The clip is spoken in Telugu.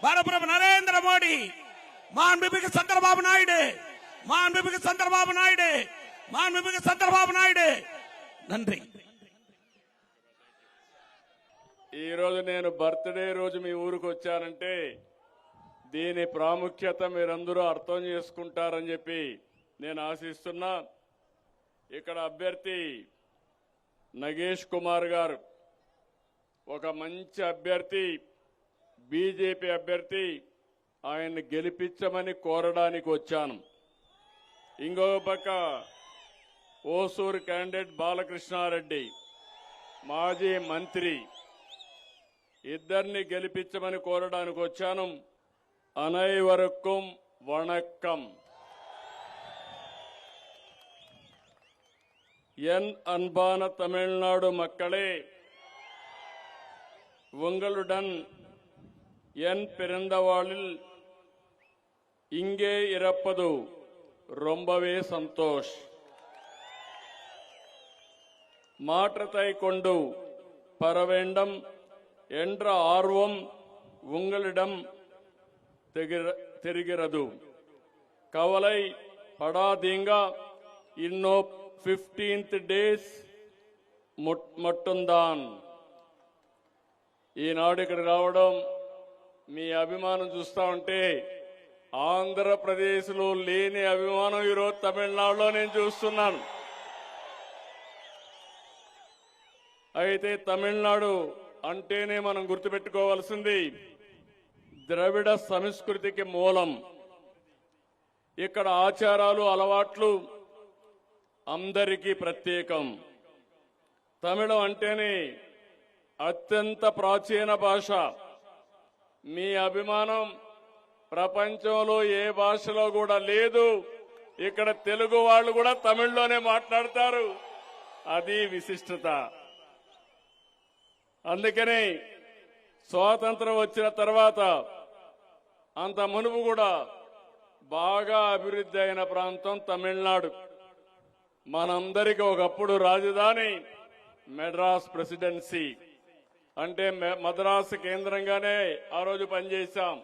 భారతప్రభు నరేంద్ర మోడీ, మాన్మిகு చంద్రబాబు నాయుడు, మాన్మిகு చంద్రబాబు నాయుడు, మాన్మిகு చంద్రబాబు నాయుడు. నంది. ఈ రోజు నేను బర్త్డే రోజు మీ ఊరికి వచ్చానంటే దీని ప్రాముఖ్యత మీరందరూ అర్థం చేసుకుంటారని చెప్పి నేను ఆశిస్తున్నా. ఇక్కడ అభ్యర్థి నగేష్ కుమార్ గారు ఒక మంచి అభ్యర్థి, బీజేపీ అభ్యర్థి. ఆయన్ని గెలిపించమని కోరడానికి వచ్చాను. ఇంకో పక్క ఓసూరు క్యాండిడేట్ బాలకృష్ణారెడ్డి, మాజీ మంత్రి, ఇద్దరిని గెలిపించమని కోరడానికి వచ్చాను. అనైవరకుం వణక్కం. என் அன்பான தமிழ்நாடு மக்களே, உங்களுடன் என் பிறந்த நாளில் இங்கே இருப்பது ரொம்பவே சந்தோஷ். மாற்றத்தை கொண்டு பெற வேண்டும் என்ற ஆர்வம் உங்களிடம் தெரிகிறது. கவலை படாதீங்க. இன்னும் 15th డేస్ మట్టుందాన్. ఈనాడు ఇక్కడ రావడం మీ అభిమానం చూస్తా ఉంటే ఆంధ్రప్రదేశ్లో లేని అభిమానం ఈరోజు తమిళనాడులో నేను చూస్తున్నాను. అయితే తమిళనాడు అంటేనే మనం గుర్తుపెట్టుకోవాల్సింది ద్రవిడ సంస్కృతికి మూలం. ఇక్కడ ఆచారాలు అలవాట్లు అందరికీ ప్రత్యేకం. తమిళం అంటేనే అత్యంత ప్రాచీన భాష. మీ అభిమానం ప్రపంచంలో ఏ భాషలో కూడా లేదు. ఇక్కడ తెలుగు వాళ్ళు కూడా తమిళ్లోనే మాట్లాడతారు. అది విశిష్టత. అందుకనే స్వాతంత్రం వచ్చిన తర్వాత అంత మునుపు కూడా బాగా అభివృద్ధి అయిన ప్రాంతం తమిళనాడు. మనందరికీ ఒకప్పుడు రాజధాని మెడ్రాస్ ప్రెసిడెన్సీ, అంటే మద్రాసు కేంద్రంగానే ఆ రోజు పనిచేశాం.